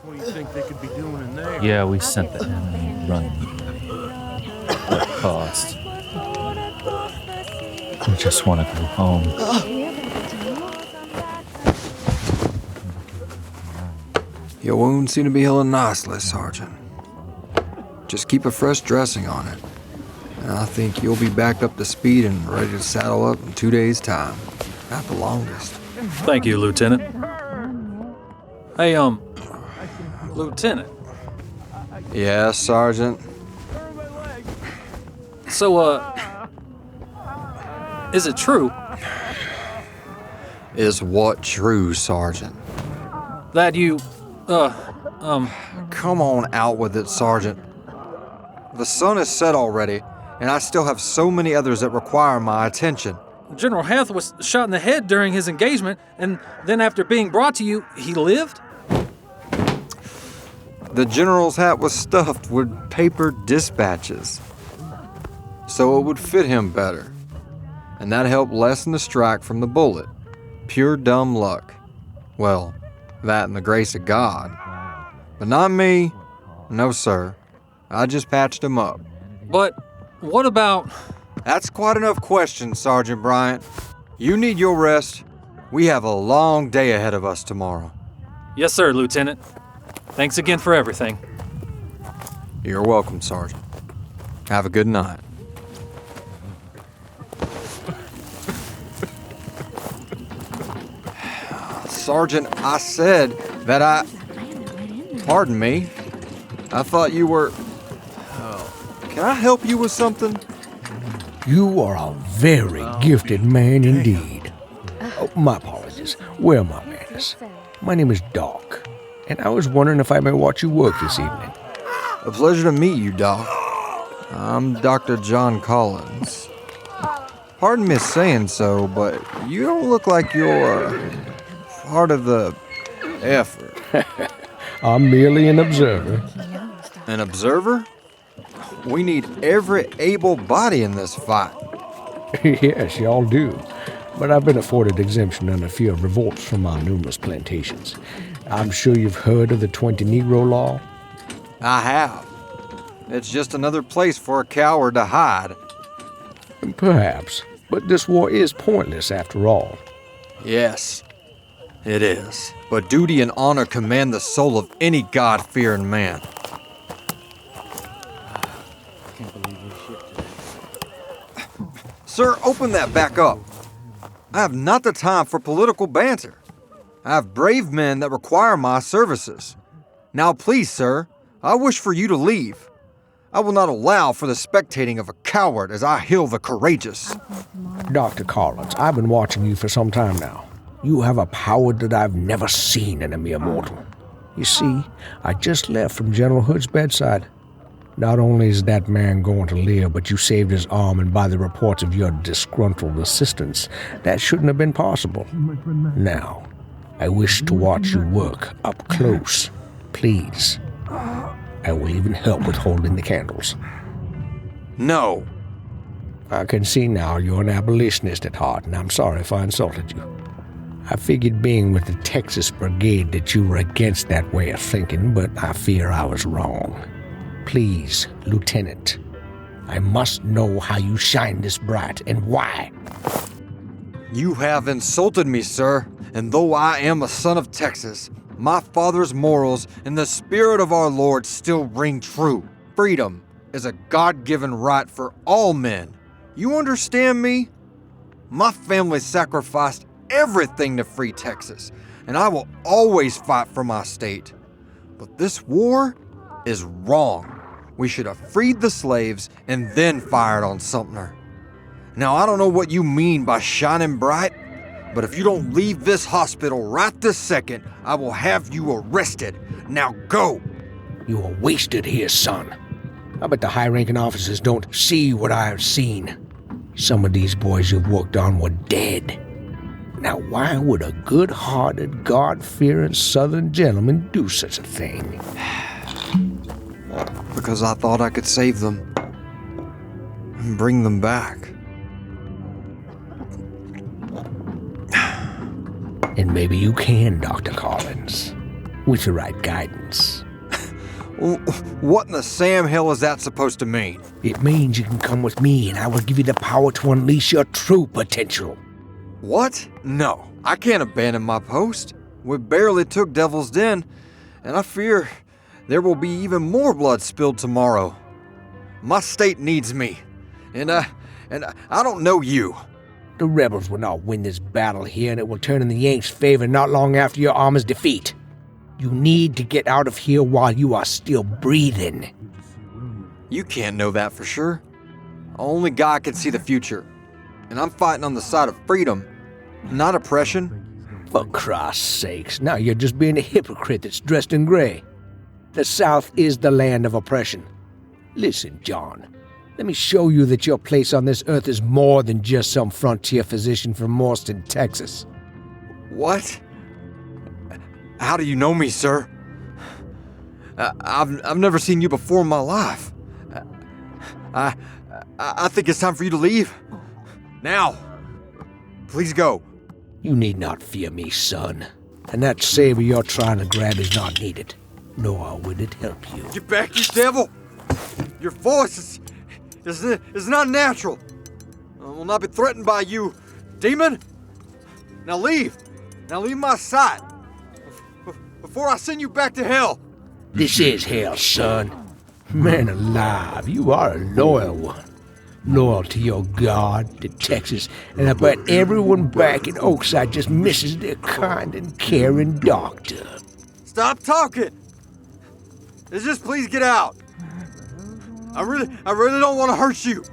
What do you think they could be doing in there? Yeah, we sent the enemy running. What cost? We just want to go home. Your wounds seem to be healing nicely, Sergeant. Just keep a fresh dressing on it. And I think you'll be back up to speed and ready to saddle up in 2 days' time. At the longest. Thank you, Lieutenant. Hey, Lieutenant. Yes, Sergeant. So, is it true Is what true, Sergeant? that you, Come on out with it, Sergeant. The sun is set already, and I still have so many others that require my attention. General Hath was shot in the head during his engagement, and then after being brought to you, he lived? The general's hat was stuffed with paper dispatches, so it would fit him better, and that helped lessen the strike from the bullet. Pure dumb luck. Well, that and the grace of God. But not me. No, sir. I just patched him up. But what about... That's quite enough questions, Sergeant Bryant. You need your rest. We have a long day ahead of us tomorrow. Yes, sir, Lieutenant. Thanks again for everything. You're welcome, Sergeant. Have a good night. Sergeant, I said that I... Pardon me. I thought you were... Can I help you with something? You are a very gifted man indeed. Oh, my apologies. Where are my manners? My name is Doc, and I was wondering if I may watch you work this evening. A pleasure to meet you, Doc. I'm Dr. John Collins. Pardon me saying so, but you don't look like you're part of the effort. I'm merely an observer. An observer? We need every able body in this fight. Yes, y'all do. But I've been afforded exemption under fear of revolts from our numerous plantations. I'm sure you've heard of the 20 Negro law. I have. It's just another place for a coward to hide. Perhaps, but this war is pointless after all. Yes, it is. But duty and honor command the soul of any God-fearing man. Sir, open that back up. I have not the time for political banter. I have brave men that require my services. Now please, sir, I wish for you to leave. I will not allow for the spectating of a coward as I heal the courageous. Dr. Collins, I've been watching you for some time now. You have a power that I've never seen in a mere mortal. You see, I just left from General Hood's bedside. Not only is that man going to live, but you saved his arm, and by the reports of your disgruntled assistants, that shouldn't have been possible. Now, I wish to watch you work up close. Please. I will even help with holding the candles. No. I can see now you're an abolitionist at heart, and I'm sorry if I insulted you. I figured being with the Texas Brigade that you were against that way of thinking, but I fear I was wrong. Please, Lieutenant, I must know how you shine this bright and why. You have insulted me, sir, and though I am a son of Texas, my father's morals and the spirit of our Lord still ring true. Freedom is a God-given right for all men. You understand me? My family sacrificed everything to free Texas, and I will always fight for my state. But this war is wrong. We should have freed the slaves and then fired on Sumter. Now, I don't know what you mean by shining bright, but if you don't leave this hospital right this second, I will have you arrested. Now go! You are wasted here, son. I bet the high-ranking officers don't see what I have seen. Some of these boys you've worked on were dead. Now, why would a good-hearted, God-fearing Southern gentleman do such a thing? Because I thought I could save them and bring them back. And maybe you can, Dr. Collins. with the right guidance. What in the Sam Hill is that supposed to mean? It means you can come with me and I will give you the power to unleash your true potential. What? No, I can't abandon my post. We barely took Devil's Den, and I fear there will be even more blood spilled tomorrow. My state needs me, and I don't know you. The rebels will not win this battle here, and it will turn in the Yanks' favor not long after your army's defeat. You need to get out of here while you are still breathing. You can't know that for sure. Only God can see the future, and I'm fighting on the side of freedom, not oppression. For Christ's sakes, now you're just being a hypocrite that's dressed in gray. The South is the land of oppression. Listen, John, let me show you that your place on this earth is more than just some frontier physician from Morston, Texas. What? How do you know me, sir? I've never seen you before in my life. I think it's time for you to leave. Now. Please go. You need not fear me, son. And that saber you're trying to grab is not needed. Nor will it help you. Get back, you devil! Your voice is not natural. I will not be threatened by you, demon. Now leave. Now leave my sight. Before I send you back to hell. This is hell, son. Man alive, you are a loyal one. Loyal to your God, to Texas, and I bet everyone back in Oakside just misses their kind and caring doctor. Stop talking! Just please get out. I really don't want to hurt you.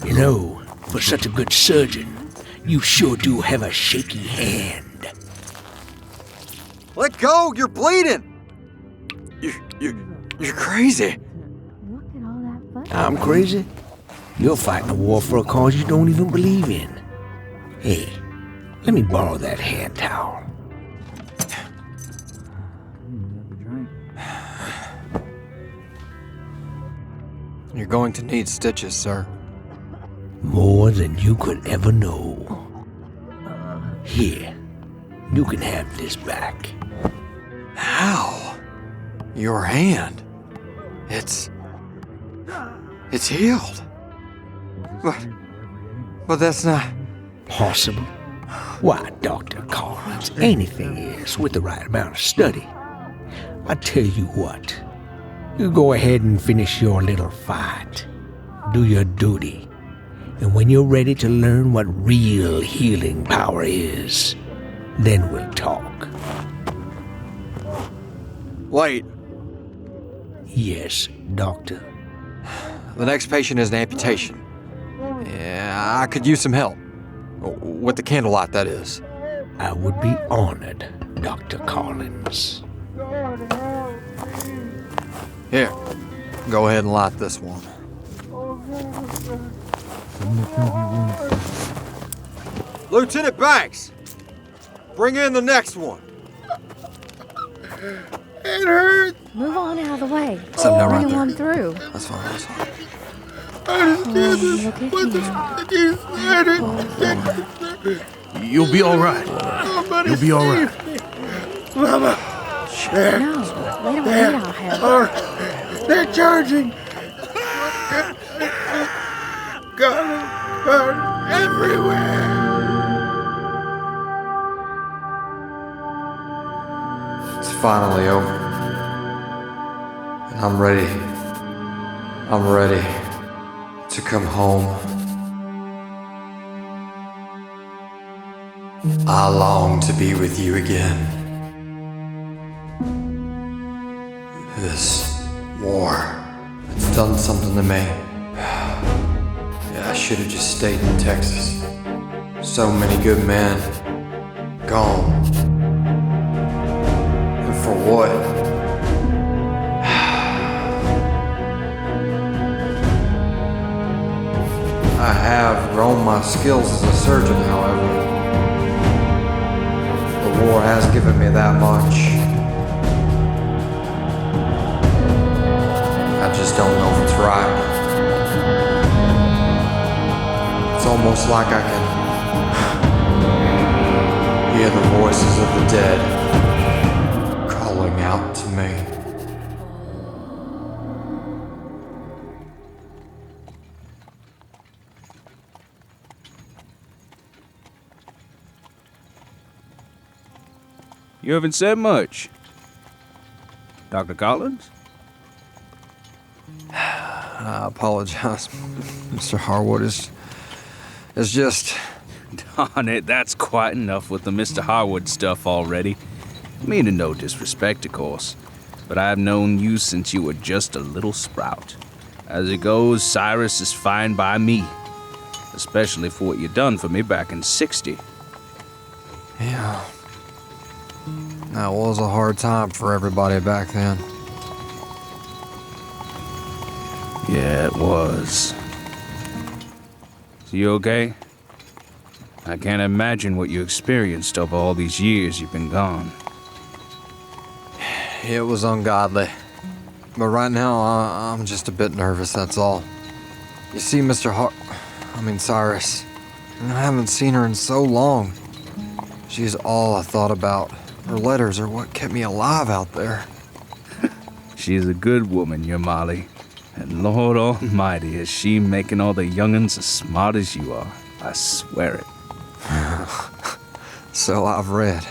You know, for such a good surgeon, you sure do have a shaky hand. Let go! You're bleeding! You're crazy. I'm crazy? You're fighting a war for a cause you don't even believe in. Hey, let me borrow that hand towel. You're going to need stitches, sir. More than you could ever know. Here, you can have this back. How? Your hand? It's healed. But that's not... Possible? Why, Dr. Collins, anything is with the right amount of study. I tell you what, you go ahead and finish your little fight. Do your duty. And when you're ready to learn what real healing power is, then we'll talk. Wait. Yes, Doctor. The next patient is an amputation. Yeah, I could use some help. With the candlelight, that is. I would be honored, Dr. Collins. Here, go ahead and light this one. Lieutenant Banks! Bring in the next one. It hurts. Move on out of the way. Something down right Bring there. one through. That's fine, that's fine. Look at him. You'll be all right. You'll be all right. Mama. No, they don't need our help. They're charging. Got everywhere. It's finally over. And I'm ready. I'm ready to come home. I long to be with you again. This war, it's done something to me. Yeah, I should have just stayed in Texas. So many good men gone. And for what? I have grown my skills as a surgeon, however. The war has given me that much. I just don't know if it's right. It's almost like I can hear the voices of the dead You haven't said much. Dr. Collins? I apologize. Mr. Harwood is just... Darn it, that's quite enough with the Mr. Harwood stuff already. Meaning no disrespect, of course, but I've known you since you were just a little sprout. As it goes, Cyrus is fine by me, especially for what you done for me back in '60. Yeah. That was a hard time for everybody back then. Yeah, it was. So you okay? I can't imagine what you experienced over all these years you've been gone. It was ungodly. But right now, I'm just a bit nervous, that's all. You see, Cyrus, I haven't seen her in so long. She's all I thought about. Her letters are what kept me alive out there. She's a good woman, your Molly. And Lord Almighty, is she making all the young'uns as smart as you are. I swear it. So I've read.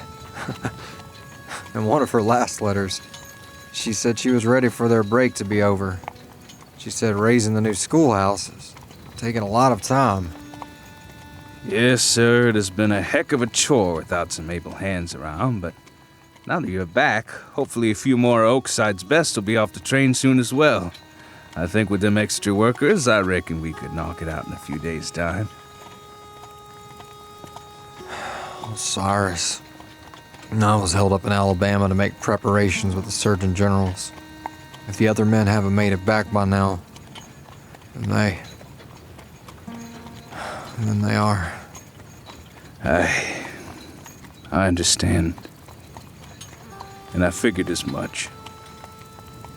In one of her last letters, she said she was ready for their break to be over. She said raising the new schoolhouse is taking a lot of time. Yes, sir, it has been a heck of a chore without some able hands around, but now that you're back, hopefully a few more Oakside's best will be off the train soon as well. I think with them extra workers, I reckon we could knock it out in a few days' time. Oh, Cyrus. I was held up in Alabama to make preparations with the Surgeon Generals. If the other men haven't made it back by now, then they are. I understand. And I figured as much.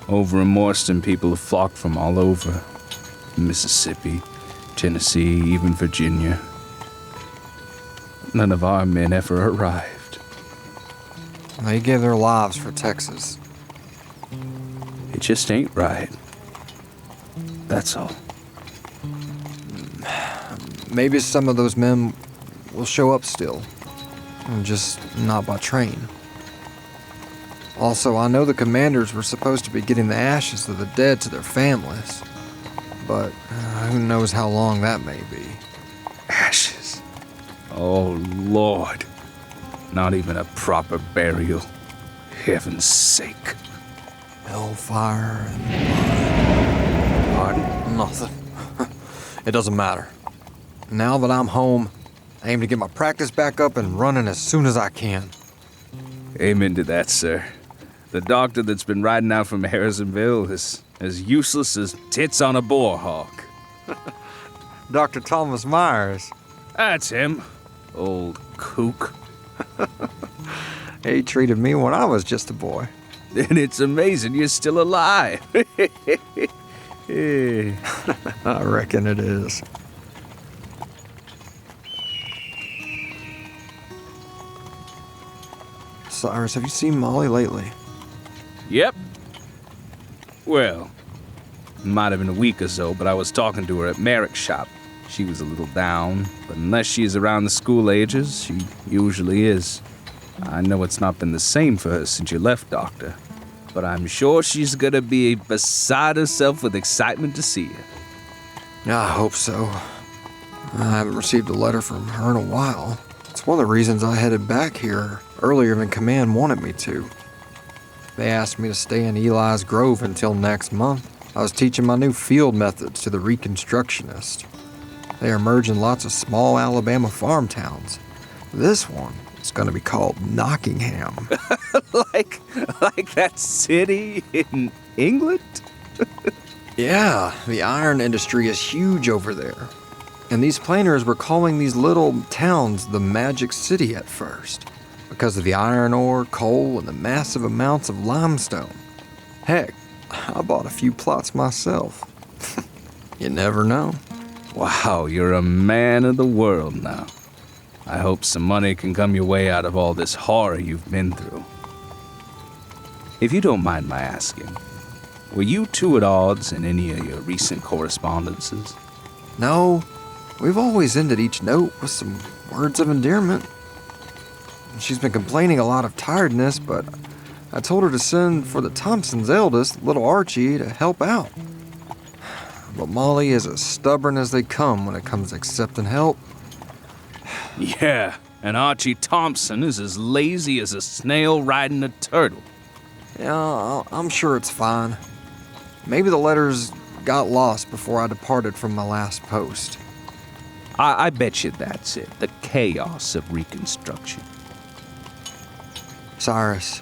Over in Morriston, people have flocked from all over. Mississippi, Tennessee, even Virginia. None of our men ever arrived. They gave their lives for Texas. It just ain't right. That's all. Maybe some of those men will show up still. Just not by train. Also, I know the commanders were supposed to be getting the ashes of the dead to their families. But who knows how long that may be. Ashes. Oh, Lord. Not even a proper burial. Heaven's sake. Hellfire and... Pardon? Nothing. It doesn't matter. Now that I'm home, I aim to get my practice back up and running as soon as I can. Amen to that, sir. The doctor that's been riding out from Harrisonville is as useless as tits on a boar hawk. Dr. Thomas Myers. That's him. Old kook. He treated me when I was just a boy. And it's amazing you're still alive. I reckon it is. Cyrus, have you seen Molly lately? Yep. Well, might have been a week or so, but I was talking to her at Merrick's shop. She was a little down, but unless she's around the school ages, she usually is. I know it's not been the same for her since you left, Doctor, but I'm sure she's gonna be beside herself with excitement to see you. I hope so. I haven't received a letter from her in a while. It's one of the reasons I headed back here earlier than Command wanted me to. They asked me to stay in Eli's Grove until next month. I was teaching my new field methods to the Reconstructionists. They are merging lots of small Alabama farm towns. This one is going to be called Knockingham. like that city in England? Yeah, the iron industry is huge over there. And these planters were calling these little towns the Magic City at first, because of the iron ore, coal, and the massive amounts of limestone. Heck, I bought a few plots myself. You never know. Wow, you're a man of the world now. I hope some money can come your way out of all this horror you've been through. If you don't mind my asking, were you two at odds in any of your recent correspondences? No, we've always ended each note with some words of endearment. She's been complaining a lot of tiredness, but I told her to send for the Thompsons' eldest, little Archie, to help out. But Molly is as stubborn as they come when it comes to accepting help. Yeah, and Archie Thompson is as lazy as a snail riding a turtle. Yeah, I'm sure it's fine. Maybe the letters got lost before I departed from my last post. I bet you that's it. The chaos of Reconstruction. Cyrus,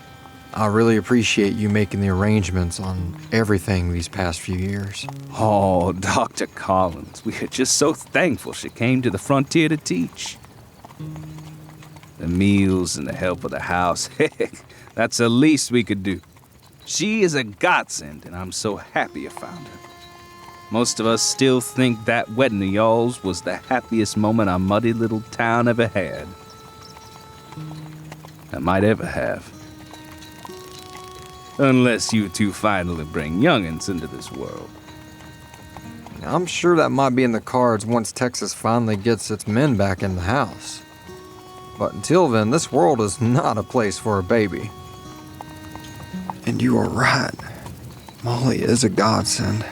I really appreciate you making the arrangements on everything these past few years. Oh, Dr. Collins, we are just so thankful she came to the frontier to teach. The meals and the help of the house, heck, that's the least we could do. She is a godsend, and I'm so happy you found her. Most of us still think that wedding of y'all's was the happiest moment our muddy little town ever had. That might ever have. Unless you two finally bring young'uns into this world. I'm sure that might be in the cards once Texas finally gets its men back in the house. But until then, this world is not a place for a baby. And you are right. Molly is a godsend.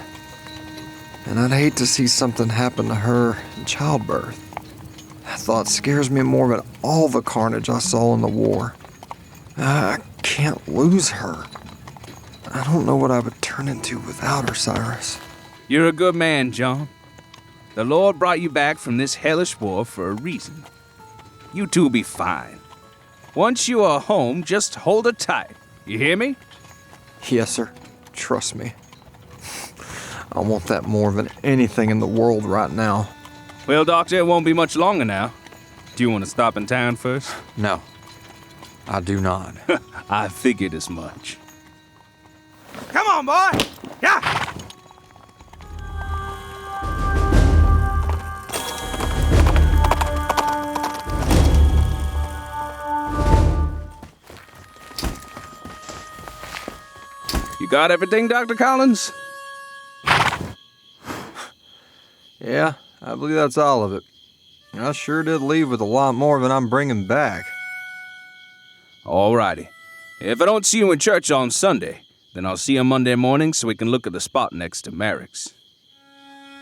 And I'd hate to see something happen to her in childbirth. That thought scares me more than all the carnage I saw in the war. I can't lose her. I don't know what I would turn into without her, Cyrus. You're a good man, John. The Lord brought you back from this hellish war for a reason. You two will be fine. Once you are home, just hold her tight. You hear me? Yes, sir. Trust me. I want that more than anything in the world right now. Well, Doctor, it won't be much longer now. Do you want to stop in town first? No, I do not. I figured as much. Come on, boy! Yeah! You got everything, Dr. Collins? Yeah, I believe that's all of it. I sure did leave with a lot more than I'm bringing back. All righty. If I don't see you in church on Sunday, then I'll see you Monday morning so we can look at the spot next to Merrick's.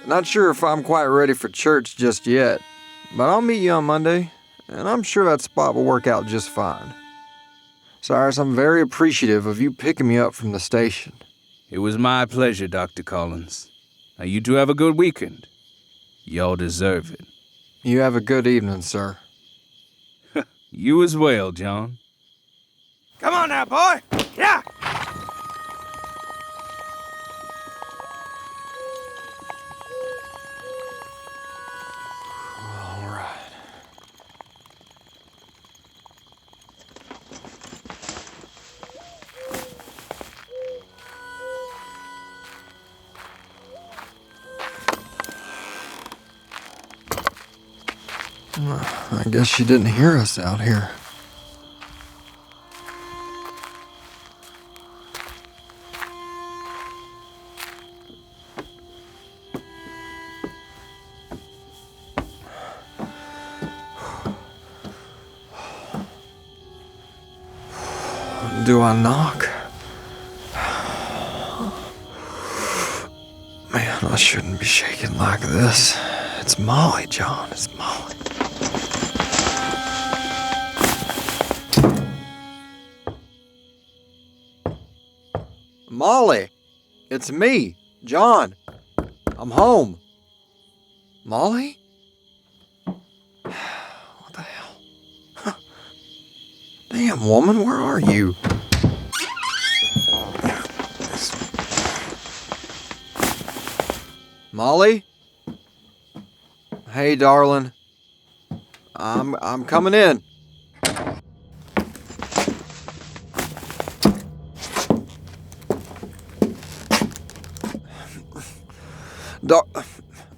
Not sure if I'm quite ready for church just yet, but I'll meet you on Monday, and I'm sure that spot will work out just fine. Cyrus, I'm very appreciative of you picking me up from the station. It was my pleasure, Dr. Collins. Now you two have a good weekend. Y'all deserve it. You have a good evening, sir. You as well, John. Come on now, boy! Yeah! All right. I guess she didn't hear us out here. Do I knock? Man, I shouldn't be shaking like this. It's Molly, John. It's Molly. Molly, it's me, John. I'm home. Molly? What the hell? Huh. Damn, woman, where are you? Molly? Hey, darling. I'm coming in.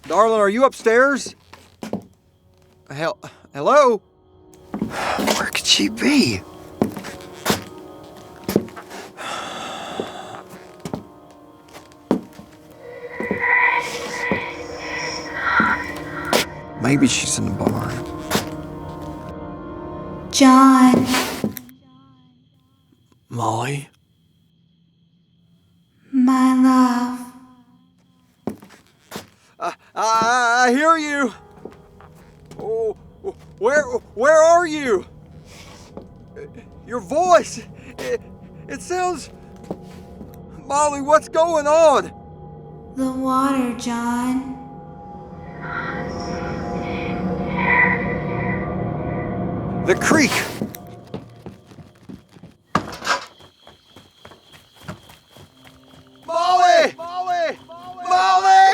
Darling, are you upstairs? Hello? Where could she be? Maybe she's in the barn. John. Molly? My love. I hear you. Oh, where are you? Your voice, it sounds... Molly, what's going on? The water, John. The creek. Molly! Molly! Molly!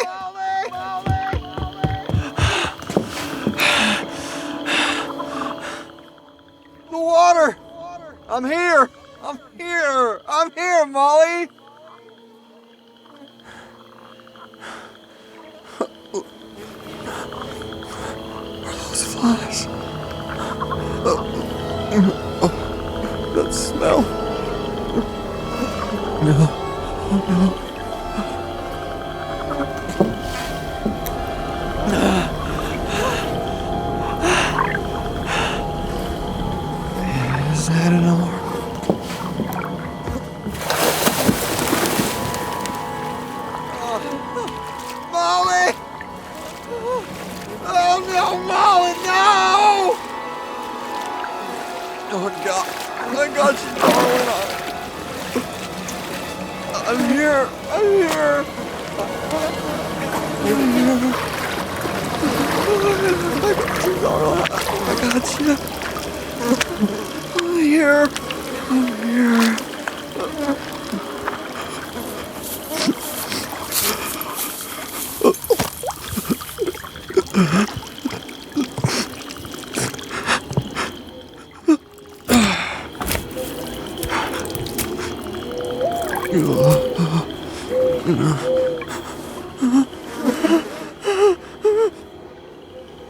The water! I'm here! I'm here! I'm here, Molly! Are those flies? Oh, that smell. No. Oh, no. Is that an alarm? Molly! Oh no, Molly, no! Oh God, you darling. I'm here. I'm here. I got you, darling. I got you. I'm here. I'm here.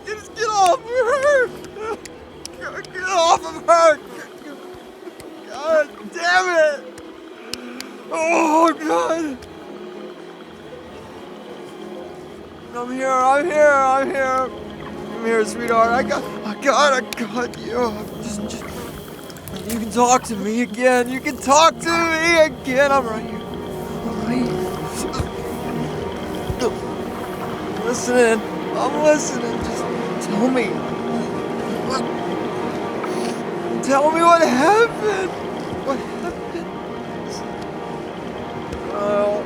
Just get off of her! Get off of her! God damn it! Oh God! I'm here, sweetheart. I got you. Just, you can talk to me again. You can talk to me again. I'm right here. I'm listening. Just tell me. Tell me what happened. What happened? Oh,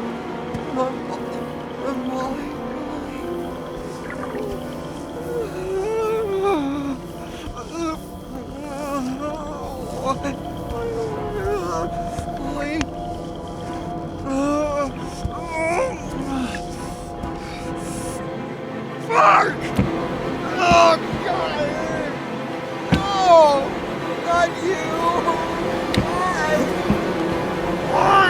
my Molly. Fuck! Oh, God! No! Not you! Why?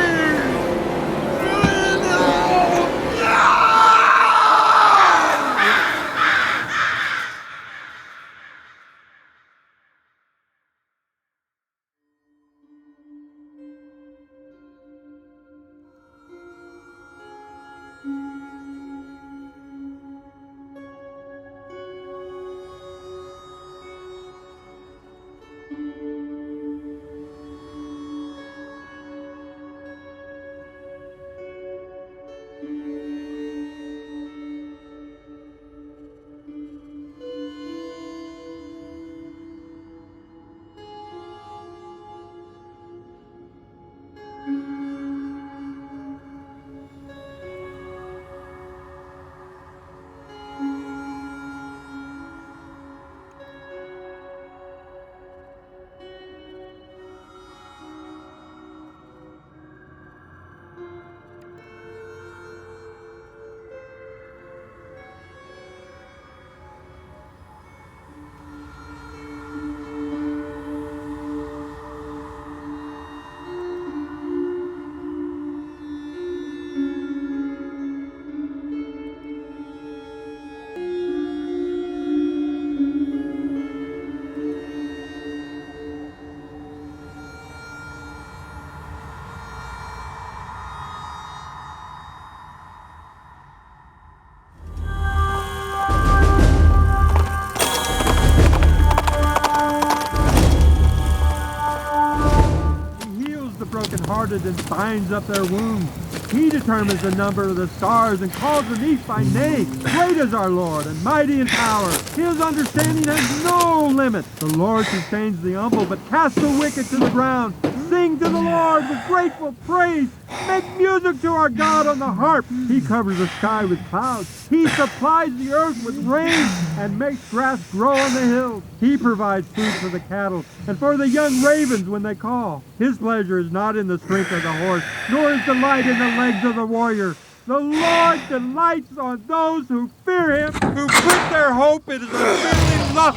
brokenhearted and binds up their wounds. He determines the number of the stars and calls them each by name. Great is our Lord and mighty in power. His understanding has no limit. The Lord sustains the humble, but casts the wicked to the ground. Sing to the Lord with grateful praise. Make music to our God on the harp. He covers the sky with clouds. He supplies the earth with rain and makes grass grow on the hills. He provides food for the cattle and for the young ravens when they call. His pleasure is not in the strength of the horse, nor his delight in the legs of the warrior. The Lord delights on those who fear him, who put their hope in his unfailing love.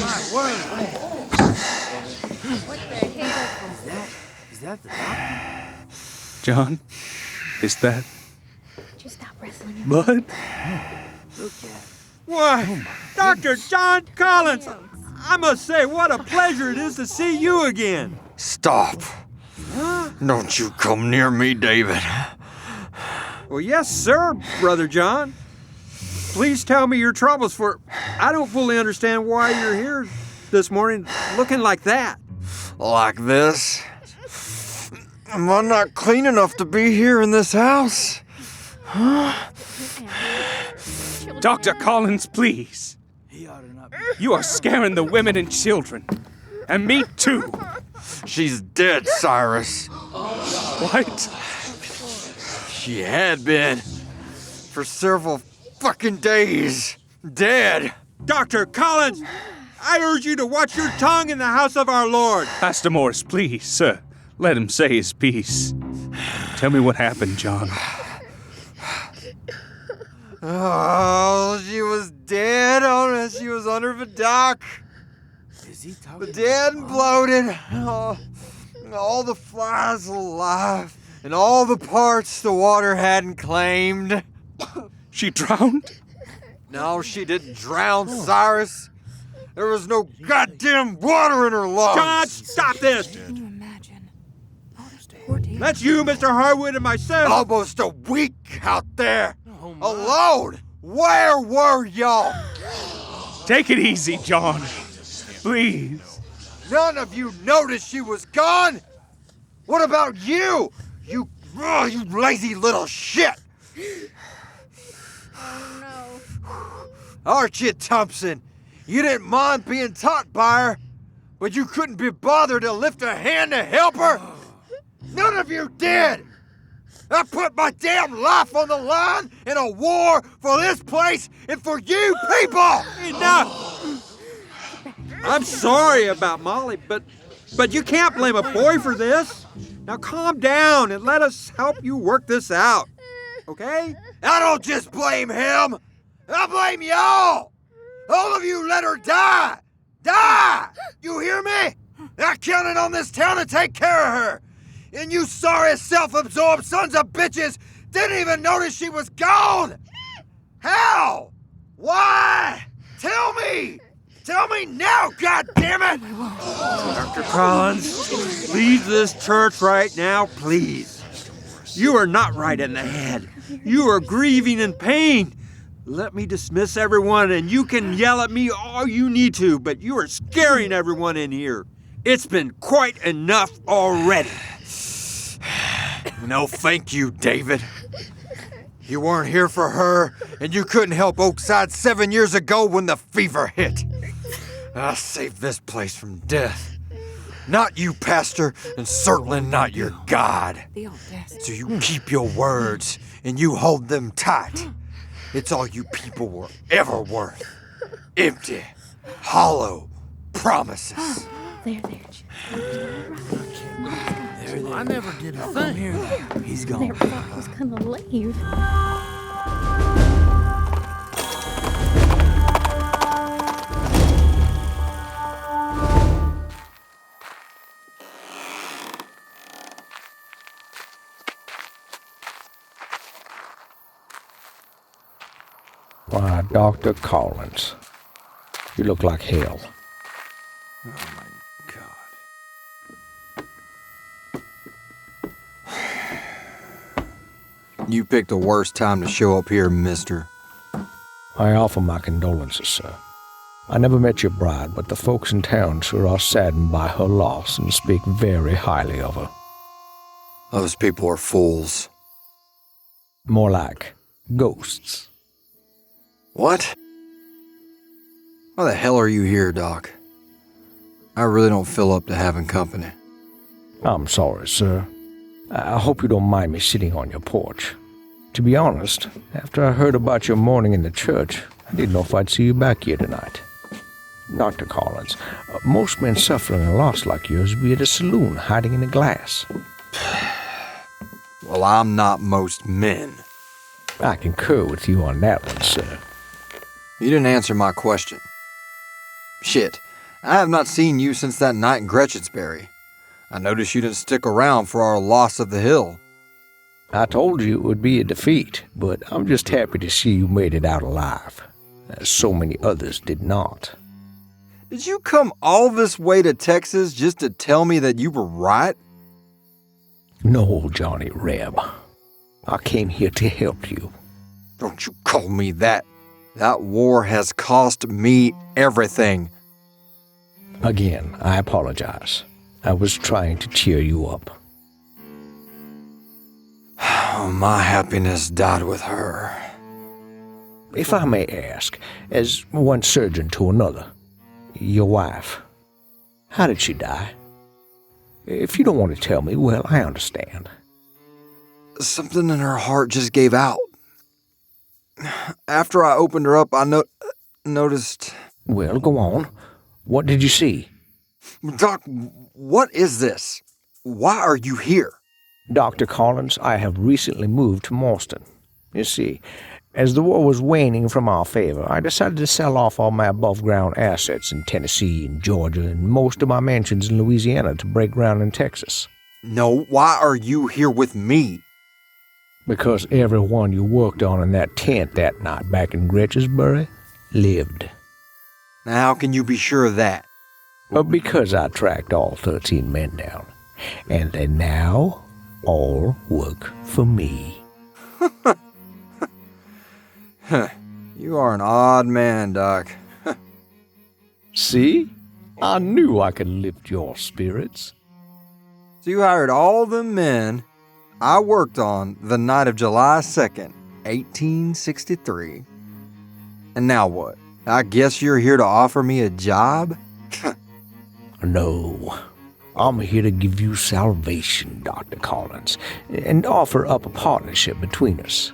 My word. What the heck? Is that the doctor? John, is that Just stop wrestling him. blood? Look at it. Why, Dr. John Collins, I must say what a pleasure it is to see you again. Stop. Don't you come near me, David. Well, yes, sir, Brother John. Please tell me your troubles, for I don't fully understand why you're here this morning looking like that. Like this? Am I not clean enough to be here in this house? Dr. Collins, please. He ought to not be. You are scaring the women and children. And me too. She's dead, Cyrus. What? She had been. For several fucking days. Dead. Dr. Collins, I urge you to watch your tongue in the house of our Lord. Pastor Morris, please, sir. Let him say his piece. Tell me what happened, John. Oh, she was dead. She was under the dock. Is he talking? Dead and bloated. Oh, all the flies alive. And all the parts the water hadn't claimed. She drowned? No, she didn't drown, Cyrus. There was no goddamn water in her lungs. John, stop this. Can you imagine? Oh, poor dear. That's you, Mr. Harwood, and myself. Almost a week out there. Alone. Where were y'all? Take it easy, John. Please. None of you noticed she was gone? What about you? You lazy little shit. Oh, no. Archie Thompson, you didn't mind being taught by her, but you couldn't be bothered to lift a hand to help her? None of you did! I put my damn life on the line in a war for this place and for you people! Enough! I'm sorry about Molly, but you can't blame a boy for this. Now calm down and let us help you work this out, okay? I don't just blame him. I blame y'all. All of you let her die. Die! You hear me? I counted on this town to take care of her. And you sorry self-absorbed sons of bitches didn't even notice she was gone. How? Why? Tell me. Tell me now, goddammit! Dr. Collins, leave this church right now, please. You are not right in the head. You are grieving in pain. Let me dismiss everyone, and you can yell at me all you need to, but you are scaring everyone in here. It's been quite enough already. No, thank you, David. You weren't here for her, and you couldn't help Oakside 7 years ago when the fever hit. I saved this place from death. Not you, Pastor, and certainly not your God. So you keep your words, and you hold them tight. It's all you people were ever worth. Empty, hollow promises. There. I never did a thing. He's gone. Never thought I was gonna leave. Why, Dr. Collins, you look like hell. Oh, my God. You picked the worst time to show up here, mister. I offer my condolences, sir. I never met your bride, but the folks in town sure are saddened by her loss and speak very highly of her. Those people are fools. More like ghosts. What? Why the hell are you here, Doc? I really don't feel up to having company. I'm sorry, sir. I hope you don't mind me sitting on your porch. To be honest, after I heard about your morning in the church, I didn't know if I'd see you back here tonight. Dr. Collins, most men suffering a loss like yours be at a saloon hiding in a glass. Well, I'm not most men. I concur with you on that one, sir. You didn't answer my question. Shit, I have not seen you since that night in Gretchensbury. I noticed you didn't stick around for our loss of the hill. I told you it would be a defeat, but I'm just happy to see you made it out alive, as so many others did not. Did you come all this way to Texas just to tell me that you were right? No, Johnny Reb. I came here to help you. Don't you call me that. That war has cost me everything. Again, I apologize. I was trying to cheer you up. My happiness died with her. If I may ask, as one surgeon to another, your wife, how did she die? If you don't want to tell me, well, I understand. Something in her heart just gave out. After I opened her up, I noticed... Well, go on. What did you see? Doc, what is this? Why are you here? Dr. Collins, I have recently moved to Marston. You see, as the war was waning from our favor, I decided to sell off all my above-ground assets in Tennessee and Georgia and most of my mansions in Louisiana to break ground in Texas. No, why are you here with me? Because everyone you worked on in that tent that night back in Gretchensbury lived. Now, how can you be sure of that? Because I tracked all 13 men down, and they now all work for me. You are an odd man, Doc. See? I knew I could lift your spirits. So you hired all the men I worked on the night of July 2nd, 1863. And now what? I guess you're here to offer me a job? No. I'm here to give you salvation, Dr. Collins, and offer up a partnership between us.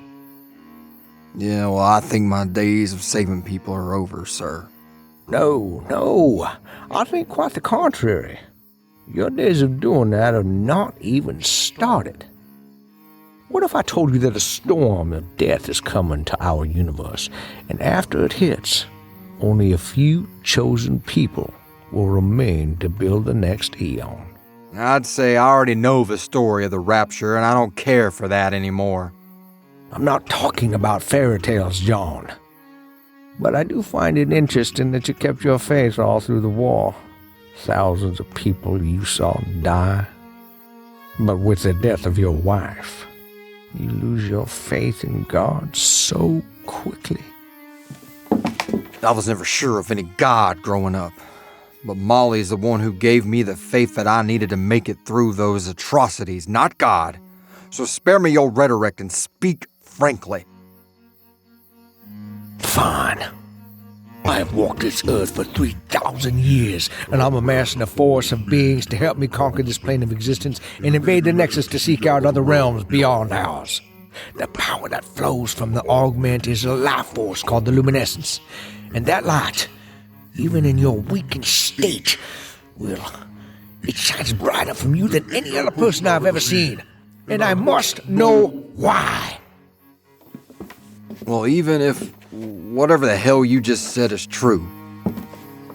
Yeah, well, I think my days of saving people are over, sir. No. I think quite the contrary. Your days of doing that have not even started. What if I told you that a storm of death is coming to our universe, and after it hits, only a few chosen people will remain to build the next eon? I'd say I already know the story of the rapture, and I don't care for that anymore. I'm not talking about fairy tales, John. But I do find it interesting that you kept your faith all through the war. Thousands of people you saw die. But with the death of your wife, you lose your faith in God so quickly. I was never sure of any God growing up. But Molly's the one who gave me the faith that I needed to make it through those atrocities, not God. So spare me your rhetoric and speak frankly. Fine. I have walked this earth for 3,000 years, and I'm amassing a force of beings to help me conquer this plane of existence and invade the Nexus to seek out other realms beyond ours. The power that flows from the augment is a life force called the luminescence, and that light, even in your weakened state, well, it shines brighter from you than any other person I've ever seen, and I must know why. Well, even if whatever the hell you just said is true,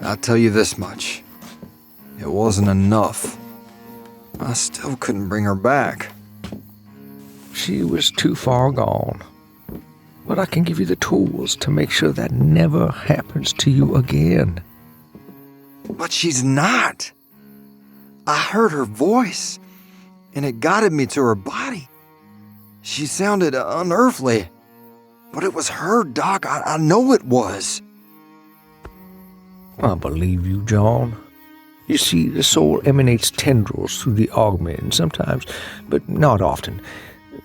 I'll tell you this much. It wasn't enough. I still couldn't bring her back. She was too far gone. But I can give you the tools to make sure that never happens to you again. But she's not. I heard her voice, and it guided me to her body. She sounded unearthly. But it was her, Doc. I know it was. I believe you, John. You see, the soul emanates tendrils through the augment, and sometimes, but not often,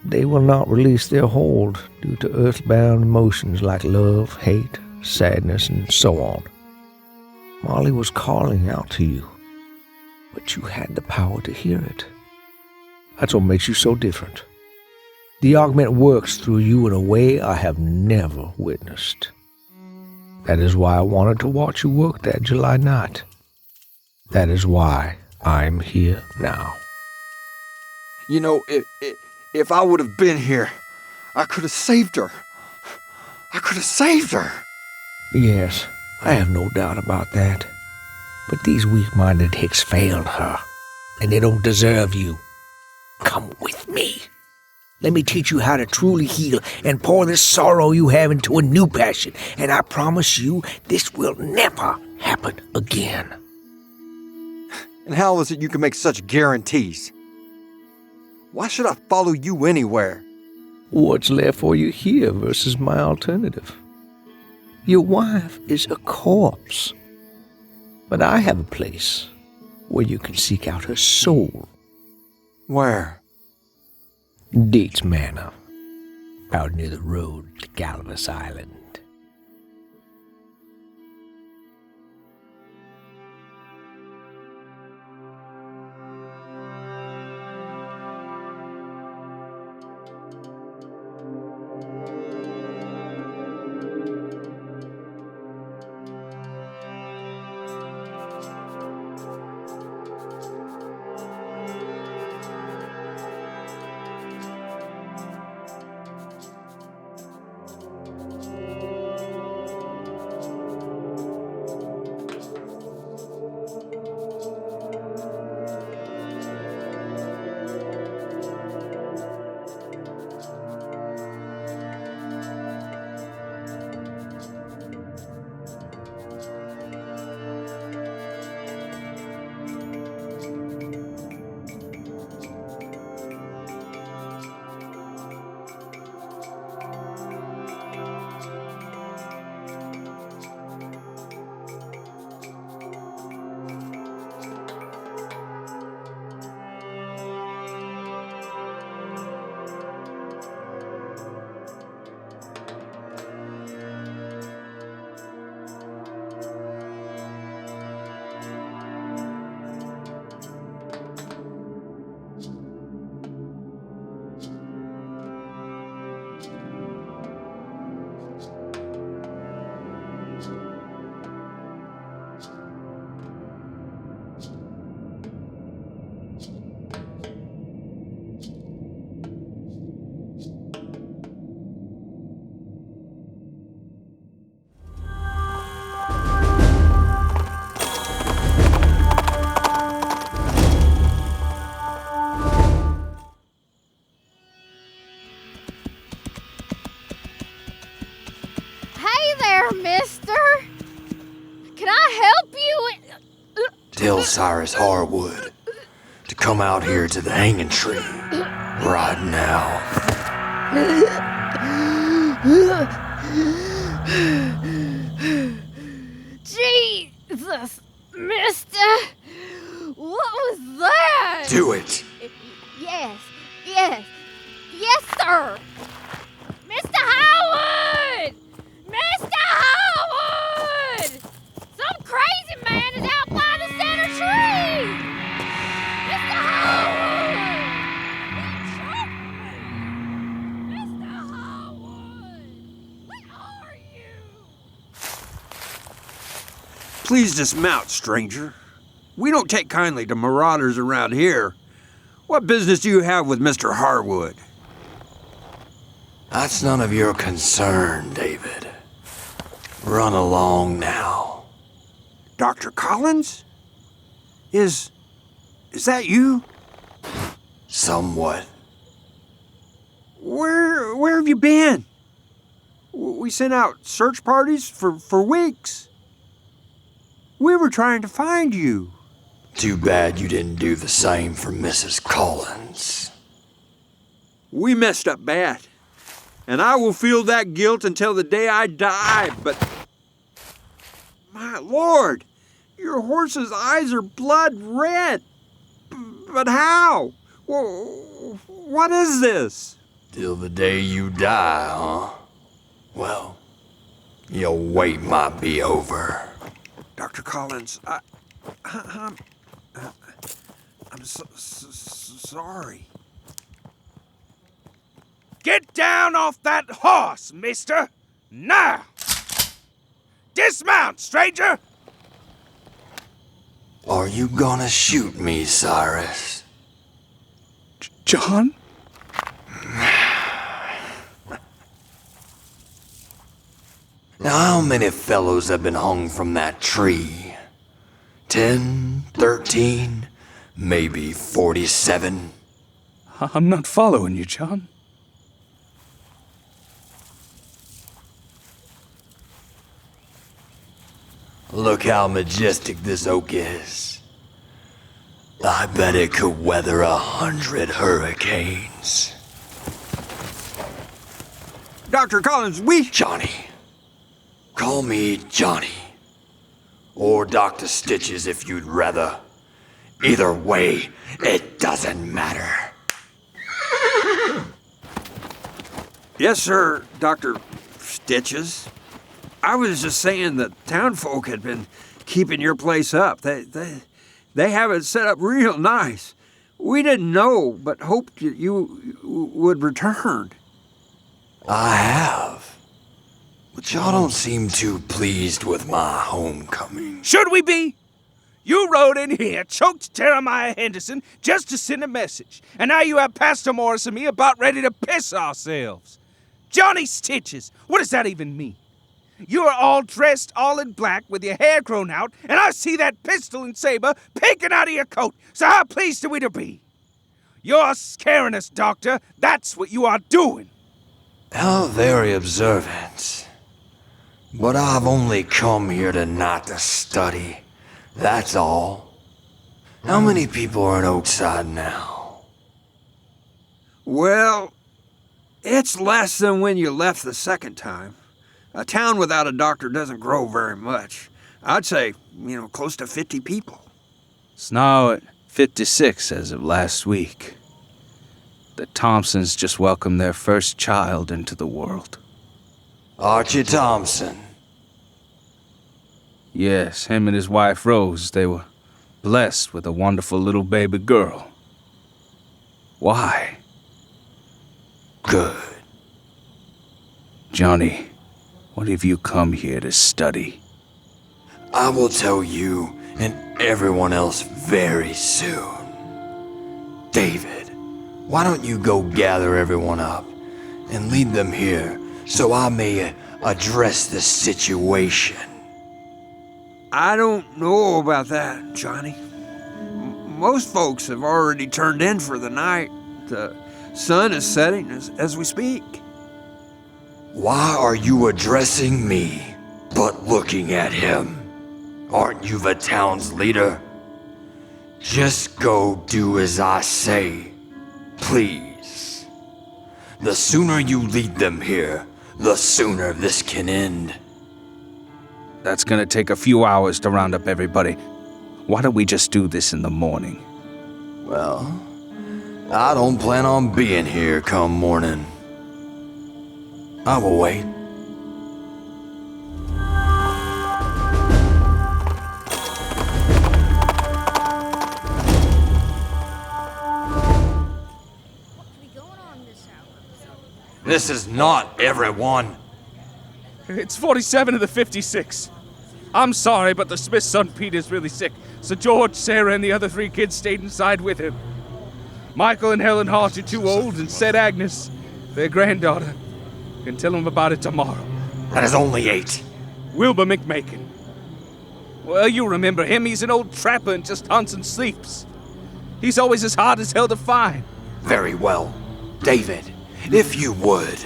they will not release their hold due to earthbound emotions like love, hate, sadness, and so on. Molly was calling out to you, but you had the power to hear it. That's what makes you so different. The augment works through you in a way I have never witnessed. That is why I wanted to watch you work that July night. That is why I'm here now. You know, if I would have been here, I could have saved her. I could have saved her. Yes, I have no doubt about that. But these weak-minded hicks failed her, and they don't deserve you. Come with me. Let me teach you how to truly heal and pour this sorrow you have into a new passion, and I promise you this will never happen again. And how is it you can make such guarantees? Why should I follow you anywhere? What's left for you here versus my alternative? Your wife is a corpse. But I have a place where you can seek out her soul. Where? Dates Manor, out near the road to Galvus Island. Tell Cyrus Harwood to come out here to the hanging tree right now. Jesus, mister! What was that? Do it! Yes, sir! Mr. Harwood! Mr. Harwood! Some crazy man is out by the center tree! Mr. Harwood! He choked me! Mr. Harwood! What are you? Please dismount, stranger. We don't take kindly to marauders around here. What business do you have with Mr. Harwood? That's none of your concern, David. Run along now. Dr. Collins? Is that you? Somewhat. Where have you been? We sent out search parties for weeks. We were trying to find you. Too bad you didn't do the same for Mrs. Collins. We messed up bad. And I will feel that guilt until the day I die, but... My Lord! Your horse's eyes are blood red. But how? What is this? Till the day you die, huh? Well, your wait might be over. Dr. Collins, I'm sorry. Get down off that horse, mister! Now! Dismount, stranger! Are you gonna shoot me, Cyrus? John? Now, how many fellows have been hung from that tree? 10, 13, maybe 47? I'm not following you, John. Look how majestic this oak is. I bet it could weather 100 hurricanes. Dr. Collins, Johnny. Call me Johnny. Or Dr. Stitches if you'd rather. Either way, it doesn't matter. Yes, sir, Dr. Stitches. I was just saying that townfolk had been keeping your place up. They have it set up real nice. We didn't know, but hoped you would return. I have. But y'all don't seem too pleased with my homecoming. Should we be? You rode in here, choked Jeramiah Henderson just to send a message. And now you have Pastor Morris and me about ready to piss ourselves. Johnny Stitches, what does that even mean? You are all dressed all in black with your hair grown out, and I see that pistol and saber peeking out of your coat. So how pleased are we to be? You're scaring us, Doctor. That's what you are doing. How very observant. But I've only come here tonight to study. That's all. How many people are in Oakside now? Well, it's less than when you left the second time. A town without a doctor doesn't grow very much. I'd say, close to 50 people. It's now at 56 as of last week. The Thompsons just welcomed their first child into the world. Archie Thompson. Yes, him and his wife Rose, they were blessed with a wonderful little baby girl. Why? Good. Johnny, what have you come here to study? I will tell you and everyone else very soon. David, why don't you go gather everyone up and lead them here so I may address the situation? I don't know about that, Johnny. Most folks have already turned in for the night. The sun is setting as we speak. Why are you addressing me, but looking at him? Aren't you the town's leader? Just go do as I say, please. The sooner you lead them here, the sooner this can end. That's gonna take a few hours to round up everybody. Why don't we just do this in the morning? Well, I don't plan on being here come morning. I will wait. This is not everyone. It's 47 of the 56. I'm sorry, but the Smith's son Peter's really sick, so George, Sarah, and the other 3 kids stayed inside with him. Michael and Helen Hodge are too old, and said Agnes, their granddaughter, can tell them about it tomorrow. That is only 8. Wilbur McMakin. Well, you remember him. He's an old trapper and just hunts and sleeps. He's always as hard as hell to find. Very well. David, if you would.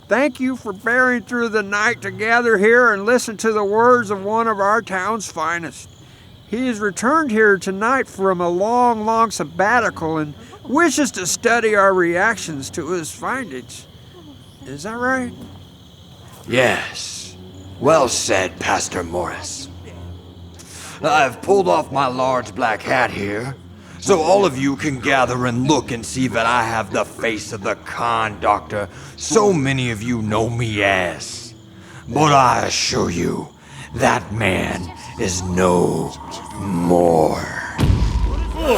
Thank you for bearing through the night to gather here and listen to the words of one of our town's finest. He has returned here tonight from a long, long sabbatical and wishes to study our reactions to his findings. Is that right? Yes. Well said, Pastor Morris. I've pulled off my large black hat here, so all of you can gather and look and see that I have the face of the con doctor so many of you know me as. But I assure you, that man is no more. What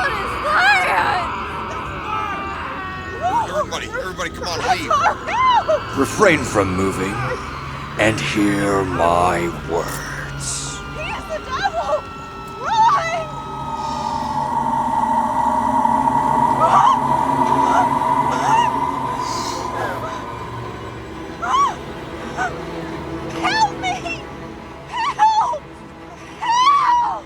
is that? Everybody, come on, leave. Refrain from moving and hear my words. He is the devil! Run! Help me! Help! Help!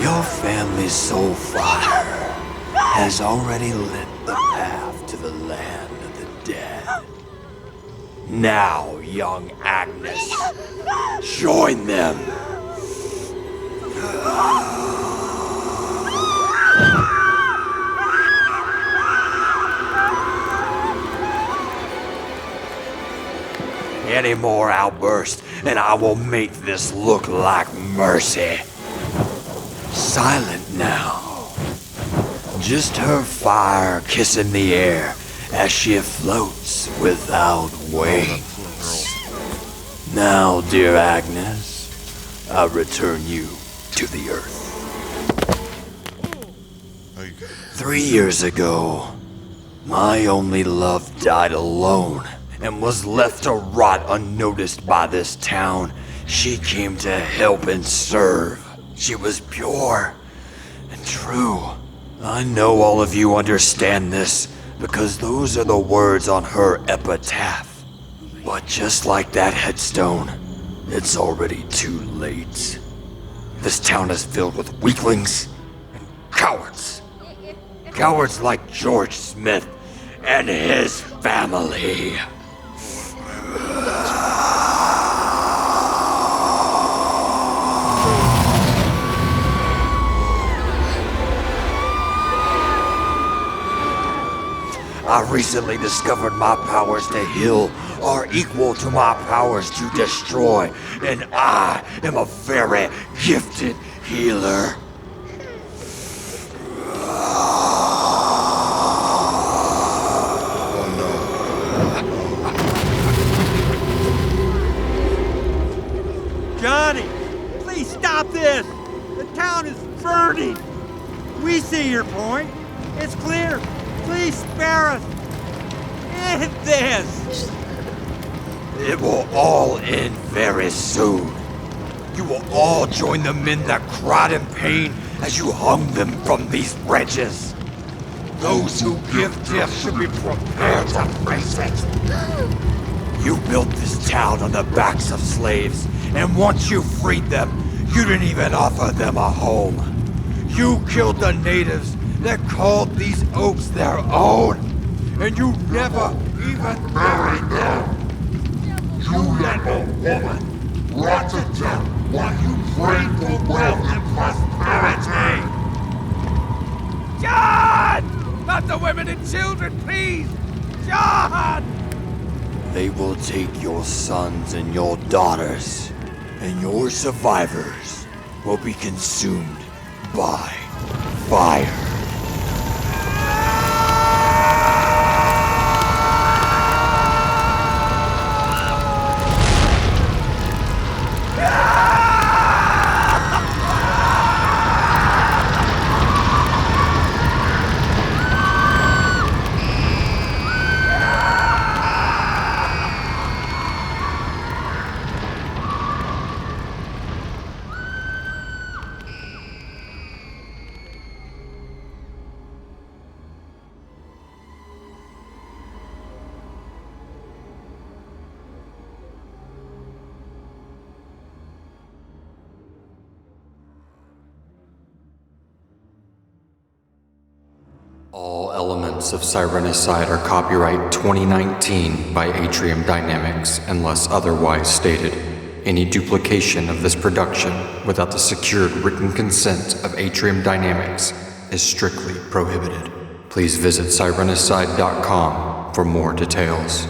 Your family's soul fire has already lit the path to the land of the dead. Now, young Agnes, join them. Any more outbursts, and I will make this look like mercy. Silent now. Just her fire kissing the air as she floats without wings. Now, dear Agnes, I return you to the earth. 3 years ago, my only love died alone and was left to rot unnoticed by this town. She came to help and serve. She was pure and true. I know all of you understand this because those are the words on her epitaph. But just like that headstone, it's already too late. This town is filled with weaklings and cowards. Cowards like George Smith and his family. I recently discovered my powers to heal are equal to my powers to destroy, and I am a very gifted healer. Johnny, please stop this. The town is burning. We see your point. It's clear. Please spare us. End this. It will all end very soon. You will all join the men that cried in pain as you hung them from these branches. Those who give death should be prepared to face it. You built this town on the backs of slaves, and once you freed them, you didn't even offer them a home. You killed the natives that called these oaks their own, and you never even buried them. You let a woman rot to death while you prayed for wealth and prosperity. John! Not the women and children, please! John! They will take your sons and your daughters, and your survivors will be consumed by fire. All elements of Sirenicide are copyright 2019 by Atrium Dynamics unless otherwise stated. Any duplication of this production without the secured written consent of Atrium Dynamics is strictly prohibited. Please visit Sirenicide.com for more details.